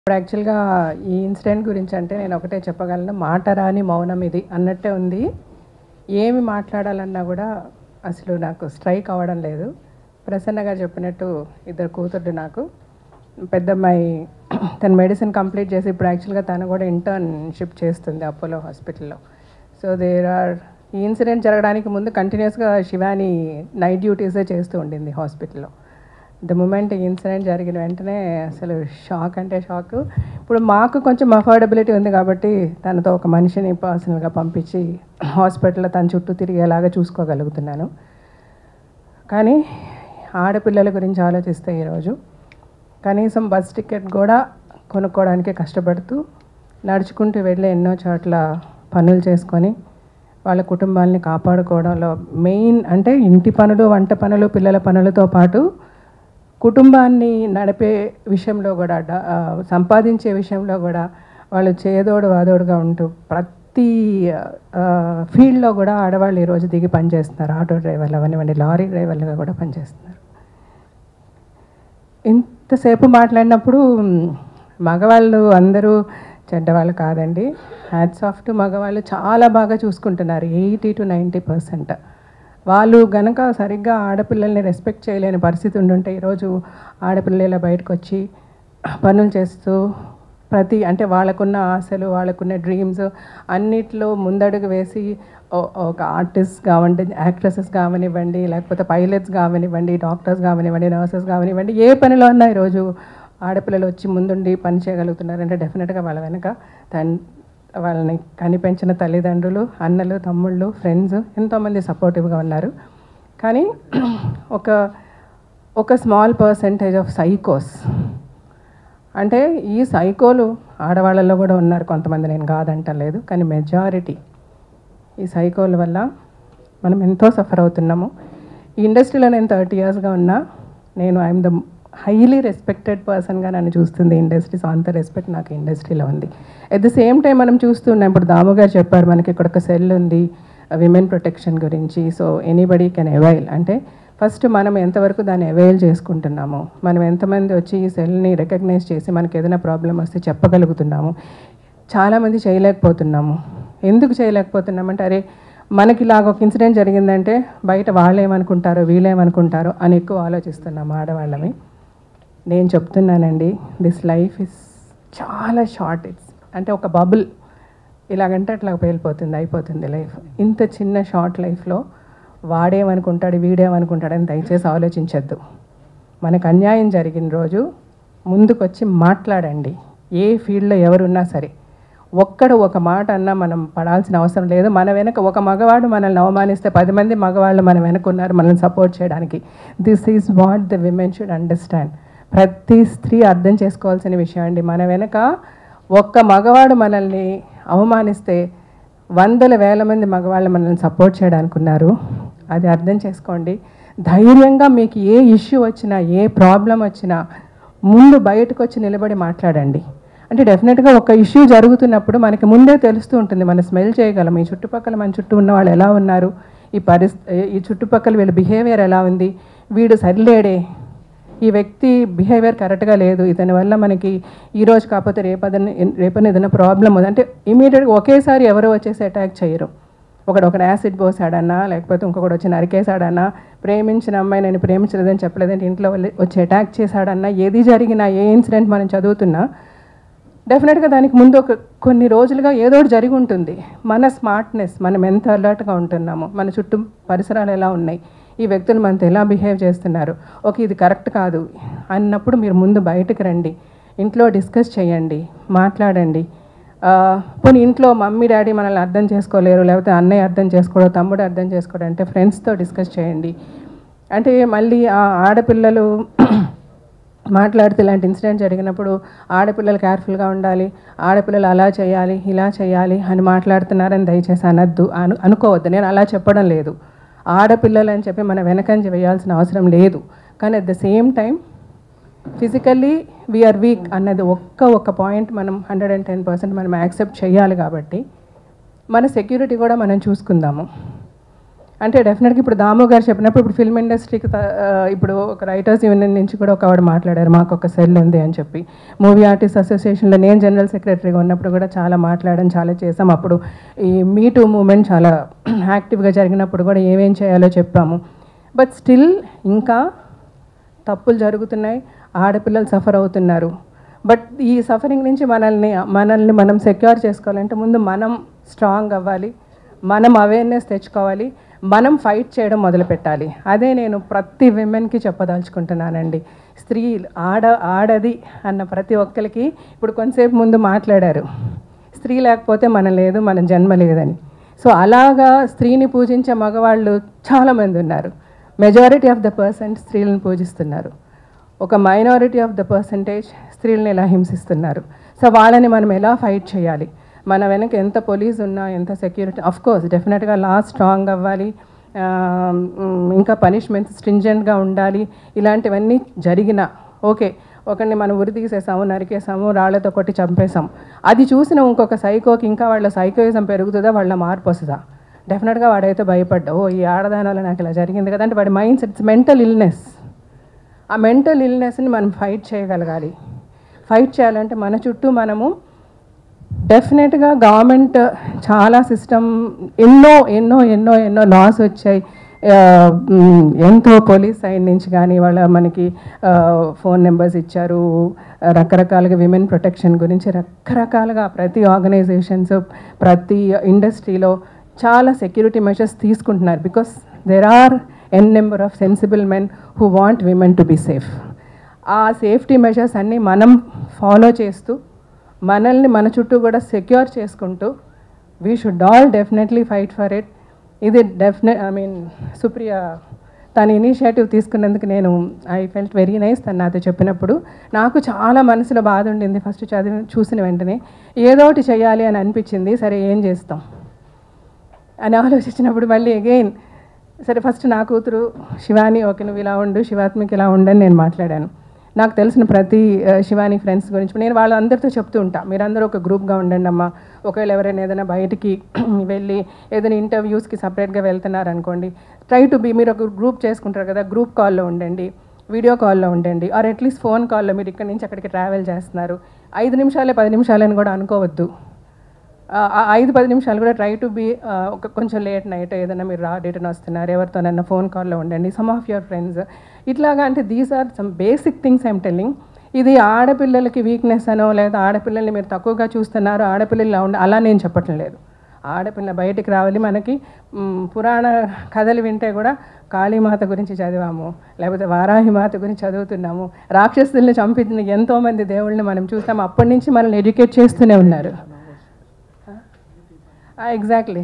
ఇప్పుడు యాక్చువల్గా ఈ ఇన్సిడెంట్ గురించి అంటే నేను ఒకటే చెప్పగలను, మాట రాని మౌనం ఇది అన్నట్టే ఉంది. ఏమి మాట్లాడాలన్నా కూడా అసలు నాకు స్ట్రైక్ అవ్వడం లేదు. ప్రసన్న గారు చెప్పినట్టు ఇద్దరు కూతుర్లు నాకు. పెద్దమ్మాయి తను మెడిసిన్ కంప్లీట్ చేసి ఇప్పుడు యాక్చువల్గా తను కూడా ఇంటర్న్షిప్ చేస్తుంది అపోలో హాస్పిటల్లో. సో ఈ ఇన్సిడెంట్ జరగడానికి ముందు కంటిన్యూస్గా శివాని నైట్ డ్యూటీసే చేస్తూ ఉండింది హాస్పిటల్లో. ద మూమెంట్ ఈ ఇన్సిడెంట్ జరిగిన వెంటనే అసలు షాక్ అంటే షాక్. ఇప్పుడు మాకు కొంచెం అఫోర్డబిలిటీ ఉంది కాబట్టి తనతో ఒక మనిషిని పర్సనల్గా పంపించి హాస్పిటల్లో తన చుట్టూ తిరిగేలాగా చూసుకోగలుగుతున్నాను. కానీ ఆడపిల్లల గురించి ఆలోచిస్తే ఈరోజు కనీసం బస్ టికెట్ కూడా కొనుక్కోవడానికి కష్టపడుతూ నడుచుకుంటూ వెళ్ళి ఎన్నో చోట్ల పనులు చేసుకొని వాళ్ళ కుటుంబాలని కాపాడుకోవడంలో మెయిన్ అంటే ఇంటి పనులు, వంట పనులు, పిల్లల పనులతో పాటు కుటుంబాన్ని నడిపే విషయంలో కూడా సంపాదించే విషయంలో కూడా వాళ్ళు చేదోడు వాదోడుగా ఉంటూ ప్రతి ఫీల్డ్లో కూడా ఆడవాళ్ళు ఈరోజు దిగి పనిచేస్తున్నారు. ఆటో డ్రైవర్లు అవనివ్వండి, లారీ డ్రైవర్లుగా కూడా పనిచేస్తున్నారు. ఇంతసేపు మాట్లాడినప్పుడు మగవాళ్ళు అందరూ చెడ్డవాళ్ళు కాదండి. హ్యాట్స్ ఆఫ్ టు మగవాళ్ళు, చాలా బాగా చూసుకుంటున్నారు. 80 to 90%. వాళ్ళు గనక సరిగ్గా ఆడపిల్లల్ని రెస్పెక్ట్ చేయలేని పరిస్థితి ఉండుంటే ఈరోజు ఆడపిల్లల బయటకు వచ్చి పనులు చేస్తూ అంటే వాళ్ళకున్న ఆశలు, వాళ్ళకున్న డ్రీమ్స్ అన్నిట్లో ముందడుగు వేసి ఒక ఆర్టిస్ట్ కావండి, యాక్ట్రెసెస్ కావనివ్వండి, లేకపోతే పైలట్స్ కావనివ్వండి, డాక్టర్స్ కావనివ్వండి, నర్సెస్ కావనివ్వండి, ఏ పనిలో ఉన్నా ఈరోజు ఆడపిల్లలు వచ్చి ముందుండి పని చేయగలుగుతున్నారంటే డెఫినెట్గా వాళ్ళ వెనక వాళ్ళని కనిపెంచిన తల్లిదండ్రులు, అన్నలు, తమ్ముళ్ళు, ఫ్రెండ్స్ ఎంతోమంది సపోర్టివ్గా ఉన్నారు. కానీ ఒక స్మాల్ పర్సెంటేజ్ ఆఫ్ సైకోస్, అంటే ఈ సైకోలు ఆడవాళ్ళల్లో కూడా ఉన్నారు కొంతమంది, నేను కాదంటలేదు. కానీ మెజారిటీ ఈ సైకోల వల్ల మనం ఎంతో సఫర్ అవుతున్నాము. ఈ ఇండస్ట్రీలో నేను 30 yearsగా ఉన్నా. ఐఎమ్ ద హైలీ రెస్పెక్టెడ్ పర్సన్గా నన్ను చూస్తుంది ఇండస్ట్రీ. సో అంత రెస్పెక్ట్ నాకు ఇండస్ట్రీలో ఉంది. ఎట్ ద సేమ్ టైం మనం చూస్తున్నాం, ఇప్పుడు దాము గారు చెప్పారు మనకి ఇక్కడ ఒక సెల్ ఉంది విమెన్ ప్రొటెక్షన్ గురించి. So anybody can avail. అంటే ఫస్ట్ మనం ఎంతవరకు దాన్ని అవైల్ చేసుకుంటున్నాము, మనం ఎంతమంది వచ్చి ఈ సెల్ని రికగ్నైజ్ చేసి మనకి ఏదైనా ప్రాబ్లం వస్తే చెప్పగలుగుతున్నాము. చాలామంది చేయలేకపోతున్నాము. ఎందుకు చేయలేకపోతున్నామంటే అరే మనకి ఇలాగ ఒక ఇన్సిడెంట్ జరిగిందంటే బయట వాళ్ళు ఏమనుకుంటారో వీళ్ళేమనుకుంటారో అని ఎక్కువ ఆలోచిస్తున్నాము ఆడవాళ్ళమి. నేను చెప్తున్నానండి, దిస్ లైఫ్ ఇస్ చాలా షార్ట్. అంటే ఒక బబుల్ ఇలాగంటే అట్లా పేలిపోతుంది, అయిపోతుంది లైఫ్. ఇంత చిన్న షార్ట్ లైఫ్లో వాడేమనుకుంటాడు వీడేమనుకుంటాడని దయచేసి ఆలోచించద్దు. మనకు అన్యాయం జరిగిన రోజు ముందుకొచ్చి మాట్లాడండి. ఏ ఫీల్డ్లో ఎవరున్నా సరే ఒక్కడు ఒక మాట అన్నా మనం పడాల్సిన అవసరం లేదు. మన వెనక ఒక మగవాడు మనల్ని అవమానిస్తే 10 మంది మగవాళ్ళు మన వెనక ఉన్నారు మనల్ని సపోర్ట్ చేయడానికి. This is what the women should understand. ప్రతి స్త్రీ అర్థం చేసుకోవాల్సిన విషయం అండి. మన వెనక ఒక్క మగవాడు మనల్ని అవమానిస్తే 100,000 మంది మగవాళ్ళు మనల్ని సపోర్ట్ చేయడానికి ఉన్నారు. అది అర్థం చేసుకోండి. ధైర్యంగా మీకు ఏ ఇష్యూ వచ్చినా, ఏ ప్రాబ్లం వచ్చినా ముందు బయటకు వచ్చి నిలబడి మాట్లాడండి. అంటే డెఫినెట్గా ఒక ఇష్యూ జరుగుతున్నప్పుడు మనకి ముందే తెలుస్తూ ఉంటుంది, మనం స్మెల్ చేయగలం. ఈ చుట్టుపక్కల మన చుట్టూ ఉన్న వాళ్ళు ఎలా ఉన్నారు, ఈ చుట్టుపక్కల వీళ్ళ బిహేవియర్ ఎలా ఉంది, వీడు సరిలేడే, ఈ వ్యక్తి బిహేవియర్ కరెక్ట్గా లేదు, ఇతని వల్ల మనకి ఈరోజు కాకపోతే రేపని ఏదైనా ప్రాబ్లం ఉంది అంటే ఇమీడియట్గా ఒకేసారి ఎవరో వచ్చేసి అటాక్ చేయరు. ఒకడు యాసిడ్ పోసాడన్నా, లేకపోతే ఇంకొకటి వచ్చి నరికేశాడన్నా, ప్రేమించిన అమ్మాయి నేను ప్రేమించలేదని చెప్పలేదంటే ఇంట్లో వచ్చి అటాక్ చేశాడన్నా, ఏది జరిగినా ఏ ఇన్సిడెంట్ మనం చదువుతున్నా డెఫినెట్గా దానికి ముందు కొన్ని రోజులుగా ఏదో ఒకటి జరిగి ఉంటుంది. మన స్మార్ట్నెస్, మనం ఎంత అలర్ట్గా ఉంటున్నాము, మన చుట్టూ పరిసరాలు ఎలా ఉన్నాయి, ఈ వ్యక్తులు మనతో ఎలా బిహేవ్ చేస్తున్నారు, ఓకే ఇది కరెక్ట్ కాదు అన్నప్పుడు మీరు ముందు బయటకు రండి, ఇంట్లో డిస్కస్ చేయండి, మాట్లాడండి. పోనీ ఇంట్లో మమ్మీ డాడీ మనల్ని అర్థం చేసుకోలేరు, లేకపోతే అన్నయ్య అర్థం చేసుకోవడం, తమ్ముడు అర్థం చేసుకోవడం అంటే ఫ్రెండ్స్తో డిస్కస్ చేయండి. అంటే మళ్ళీ ఆ ఆడపిల్లలు మాట్లాడితే ఇలాంటి ఇన్సిడెంట్ జరిగినప్పుడు ఆడపిల్లలు కేర్ఫుల్గా ఉండాలి, ఆడపిల్లలు అలా చేయాలి ఇలా చేయాలి అని మాట్లాడుతున్నారని దయచేసి అనుకోవద్దు. నేను అలా చెప్పడం లేదు. ఆడపిల్లలు అని చెప్పి మన వెనకంజ వేయాల్సిన అవసరం లేదు. కానీ at the same time physically we're weak అన్నది ఒక్క పాయింట్ మనం 110% మనం యాక్సెప్ట్ చేయాలి. కాబట్టి మన సెక్యూరిటీ కూడా మనం చూసుకుందాము. అంటే డెఫినెట్గా ఇప్పుడు దాము గారు చెప్పినప్పుడు ఇప్పుడు ఫిల్మ్ ఇండస్ట్రీకి ఇప్పుడు ఒక రైటర్స్ యూనియన్ నుంచి కూడా ఒక ఆవిడ మాట్లాడారు, మాకు ఒక సెల్ ఉంది అని చెప్పి. మూవీ ఆర్టిస్ట్ అసోసియేషన్లో నేను జనరల్ సెక్రటరీగా ఉన్నప్పుడు కూడా చాలా మాట్లాడడం, చాలా చేసాం. అప్పుడు ఈ మీ టూ మూమెంట్ చాలా యాక్టివ్గా జరిగినప్పుడు కూడా ఏమేం చేయాలో చెప్పాము. బట్ స్టిల్ ఇంకా తప్పులు జరుగుతున్నాయి, ఆడపిల్లలు సఫర్ అవుతున్నారు. బట్ ఈ సఫరింగ్ నుంచి మనల్ని మనం సెక్యూర్ చేసుకోవాలంటే ముందు మనం స్ట్రాంగ్ అవ్వాలి, మనం అవేర్నెస్ తెచ్చుకోవాలి, మనం ఫైట్ చేయడం మొదలుపెట్టాలి. అదే నేను ప్రతి విమెన్కి చెప్పదలుచుకుంటున్నానండి. స్త్రీ ఆడది అన్న ప్రతి ఒక్కరికి ఇప్పుడు కొంతసేపు ముందు మాట్లాడారు, స్త్రీ లేకపోతే మనం లేదు, మన జన్మ లేదని. సో అలాగా స్త్రీని పూజించే మగవాళ్ళు చాలామంది ఉన్నారు. మెజారిటీ ఆఫ్ ద పర్సెంట్ స్త్రీలను పూజిస్తున్నారు, ఒక మైనారిటీ ఆఫ్ ద పర్సంటేజ్ స్త్రీలను ఎలా హింసిస్తున్నారు. సో వాళ్ళని మనం ఎలా ఫైట్ చేయాలి? మన వెనక ఎంత పోలీస్ ఉన్నా, ఎంత సెక్యూరిటీ, అఫ్కోర్స్ డెఫినెట్గా లా స్ట్రాంగ్ అవ్వాలి, ఇంకా పనిష్మెంట్స్ స్ట్రింజెంట్గా ఉండాలి. ఇలాంటివన్నీ జరిగినా ఓకే, ఒకరిని మనం ఉరి తీసేసాము, నరికేసాము, రాళ్లతో కొట్టి చంపేసాం, అది చూసిన ఇంకొక సైకోకి ఇంకా వాళ్ళ సైకోయిజం పెరుగుతుందా, వాళ్ళ మార్పు వస్తుందా? డెఫినెట్గా వాడైతే భయపడ్డా, ఓ ఈ ఆడదానాలు నాకు ఇలా జరిగింది కదా అంటే వాడి mind set, it's mental illness. ఆ మెంటల్ ఇల్నెస్ని మనం ఫైట్ చేయగలగాలి. ఫైట్ చేయాలంటే మన చుట్టూ మనము డెఫినెట్గా గవర్నమెంట్ చాలా సిస్టమ్, ఎన్నో ఎన్నో ఎన్నో ఎన్నో లాస్ వచ్చాయి. ఎంతో పోలీస్ సైడ్ నుంచి కానీ వాళ్ళ మనకి ఫోన్ నెంబర్స్ ఇచ్చారు, రకరకాలుగా విమెన్ ప్రొటెక్షన్ గురించి రకరకాలుగా ప్రతి ఆర్గనైజేషన్స్, ప్రతి ఇండస్ట్రీలో చాలా సెక్యూరిటీ మెషర్స్ తీసుకుంటున్నారు. Because there are n number of sensible men who want women to be safe. ఆ సేఫ్టీ మెషర్స్ అన్నీ మనం ఫాలో చేస్తూ మనల్ని మన చుట్టూ కూడా సెక్యూర్ చేసుకుంటూ we should all definitely fight for it. ఇది సుప్రియ తన ఇనిషియేటివ్ తీసుకున్నందుకు ఐ ఫెల్ట్ వెరీ నైస్. తను నాతో చెప్పినప్పుడు నాకు చాలా మనసులో బాధ ఉండింది. ఫస్ట్ చూసిన వెంటనే ఏదో ఒకటి చేయాలి అని అనిపించింది. సరే ఏం చేస్తాం అని ఆలోచించినప్పుడు మళ్ళీ అగైన్ సరే ఫస్ట్ నా కూతురు శివాని, ఓకే నువ్వు ఇలా ఉండు, శివాత్మికి ఇలా ఉండని నేను మాట్లాడాను. నాకు తెలిసిన ప్రతి శివాని ఫ్రెండ్స్ గురించి నేను వాళ్ళందరితో చెప్తూ ఉంటా, మీరందరూ ఒక గ్రూప్గా ఉండండి అమ్మా. ఒకవేళ ఎవరైనా ఏదైనా బయటికి వెళ్ళి ఏదైనా ఇంటర్వ్యూస్కి సపరేట్గా వెళ్తున్నారనుకోండి, ట్రై టు బీ, మీరు ఒక గ్రూప్ చేసుకుంటారు కదా, గ్రూప్ కాల్లో ఉండండి, వీడియో కాల్లో ఉండండి, ఆర్ అట్లీస్ట్ ఫోన్ కాల్లో. మీరు ఇక్కడి నుంచి అక్కడికి ట్రావెల్ చేస్తున్నారు, 5 నిమిషాలే 10 నిమిషాలని కూడా అనుకోవద్దు. 5-10 నిమిషాలు కూడా ట్రై టు బీ, కొంచెం లేట్ నైట్ ఏదైనా మీరు రిటర్న్ వస్తున్నారు, ఎవరితోనైనా ఫోన్ కాల్లో ఉండండి, సమ్ ఆఫ్ యువర్ ఫ్రెండ్స్ ఇట్లాగా. అంటే these are some basic things I'm telling. ఇది ఆడపిల్లలకి వీక్నెస్ అనో లేదా ఆడపిల్లల్ని మీరు తక్కువగా చూస్తున్నారు, ఆడపిల్లలు అలా నేను చెప్పటం లేదు. ఆడపిల్ల బయటికి రావాలి. మనకి పురాణ కథలు వింటే కూడా కాళీమాత గురించి చదివాము, లేకపోతే వారాహిమాత గురించి చదువుతున్నాము, రాక్షసుల్ని చంపించిన ఎంతోమంది దేవుళ్ళని మనం చూస్తాము. అప్పటి నుంచి మనల్ని ఎడ్యుకేట్ చేస్తూనే ఉన్నారు. ఎగ్జాక్ట్లీ,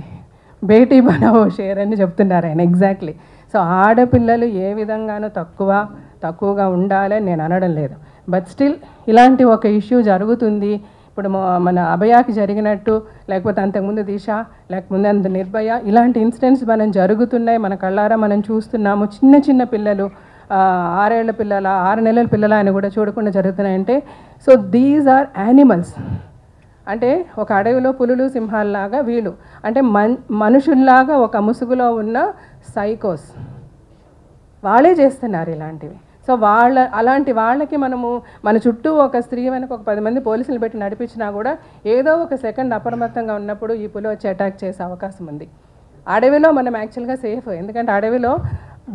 బేటీ బనావో షేర్ అని చెప్తున్నారు ఆయన. ఎగ్జాక్ట్లీ. సో ఆడపిల్లలు ఏ విధంగానూ తక్కువగా ఉండాలని నేను అనడం లేదు. బట్ స్టిల్ ఇలాంటి ఒక ఇష్యూ జరుగుతుంది. ఇప్పుడు మన అభయాకి జరిగినట్టు, లేకపోతే అంతకుముందు దిశ, లేకపోతే అంత నిర్భయ, ఇలాంటి ఇన్సిడెంట్స్ మనం జరుగుతున్నాయి, మన కళ్ళారా మనం చూస్తున్నాము. చిన్న చిన్న పిల్లలు, 6 ఏళ్ల పిల్లల, 6 నెలల పిల్లల అని కూడా చూడకుండా జరుగుతున్నాయంటే, సో దీస్ ఆర్ యానిమల్స్. అంటే ఒక అడవిలో పులులు సింహాల్లాగా వీళ్ళు, అంటే మనుషుల్లాగా ఒక ముసుగులో ఉన్న సైకోస్ వాళ్ళే చేస్తున్నారు ఇలాంటివి. సో అలాంటి వాళ్ళకి మనము మన చుట్టూ ఒక స్త్రీ వెనక ఒక 10 మంది పోలీసులు పెట్టి నడిపించినా కూడా ఏదో ఒక సెకండ్ అప్రమత్తంగా ఉన్నప్పుడు ఈ పులి వచ్చి అటాక్ చేసే అవకాశం ఉంది. అడవిలో మనం యాక్చువల్గా సేఫ్, ఎందుకంటే అడవిలో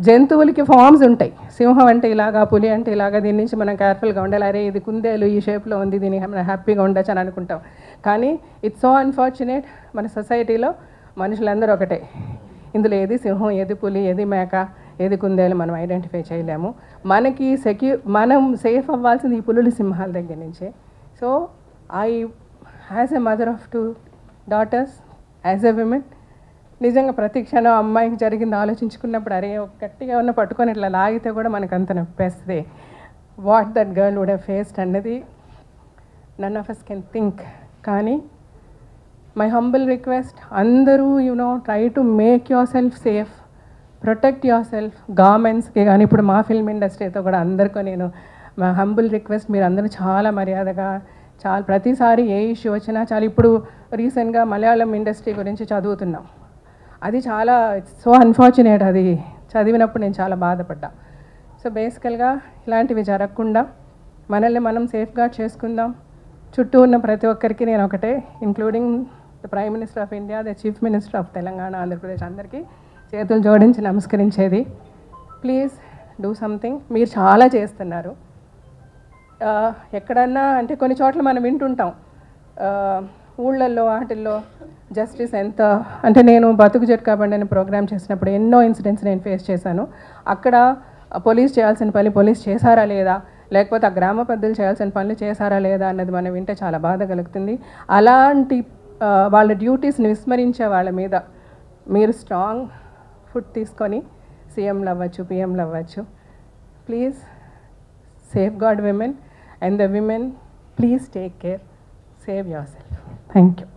జంతువులకి ఫామ్స్ ఉంటాయి. సింహం అంటే ఇలాగా, పులి అంటే ఇలాగా, దీని నుంచి మనం కేర్ఫుల్గా ఉండాలి. అరే ఇది కుందేలు ఈ షేప్లో ఉంది, దీన్ని మనం హ్యాపీగా ఉండొచ్చు అని అనుకుంటాం. కానీ ఇట్స్ సో అన్ఫార్చునేట్, మన సొసైటీలో మనుషులందరూ ఒకటే. ఇందులో ఏది సింహం, ఏది పులి, ఏది మేక, ఏది కుందేలు మనం ఐడెంటిఫై చేయలేము. మనకి మనం సేఫ్ అవ్వాల్సింది ఈ పులులు సింహాల దగ్గర నుంచే. So as a mother of 2 daughters, as a women, నిజంగా ప్రతి క్షణం అమ్మాయికి జరిగింది ఆలోచించుకున్నప్పుడు అరే గట్టిగా ఉన్న పట్టుకొని ఇట్లా లాగితే కూడా మనకు అంత నొప్పేస్తుంది. What that girl would have faced అన్నది none of us can think. కానీ మై హంబుల్ రిక్వెస్ట్, అందరూ try to make yourself safe, protect yourself. గవర్నమెంట్స్కి కానీ ఇప్పుడు మా ఫిల్మ్ ఇండస్ట్రీతో కూడా అందరికీ మా హంబుల్ రిక్వెస్ట్, మీరు అందరూ చాలా మర్యాదగా, చాలా ప్రతిసారి ఏ ఇష్యూ వచ్చినా చాలా, ఇప్పుడు రీసెంట్గా మలయాళం ఇండస్ట్రీ గురించి చదువుతున్నాం. అది చాలా సో అన్ఫార్చునేట్. అది చదివినప్పుడు నేను చాలా బాధపడ్డా. సో బేసికల్గా ఇలాంటివి జరగకుండా మనల్ని మనం సేఫ్గార్డ్ చేసుకుందాం. చుట్టూ ఉన్న ప్రతి ఒక్కరికి నేను ఒకటే, including the prime minister of India, the chief minister of Telangana, Andhra Pradesh, అందరికీ చేతులు జోడించి నమస్కరించేది, ప్లీజ్ డూ సంథింగ్. మీరు చాలా చేస్తున్నారు. ఎక్కడన్నా అంటే కొన్ని చోట్ల మనం వింటుంటాం ఊళ్ళల్లో వాటిల్లో జస్టిస్ ఎంత అంటే, నేను బతుకు జట్కా బండి అనే ప్రోగ్రామ్ చేసినప్పుడు ఎన్నో ఇన్సిడెంట్స్ నేను ఫేస్ చేశాను. అక్కడ పోలీస్ చేయాల్సిన పని పోలీస్ చేశారా లేదా, లేకపోతే ఆ గ్రామ పెద్దలు చేయాల్సిన పనులు చేశారా లేదా అన్నది మనం వింటే చాలా బాధ కలుగుతుంది. అలాంటి వాళ్ళ డ్యూటీస్ని విస్మరించే వాళ్ళ మీద మీరు స్ట్రాంగ్ ఫుట్ తీసుకొని సీఎంలు అవ్వచ్చు, పిఎంలు అవ్వచ్చు. Please safeguard women and the women, please take care, save yourself. Thank you.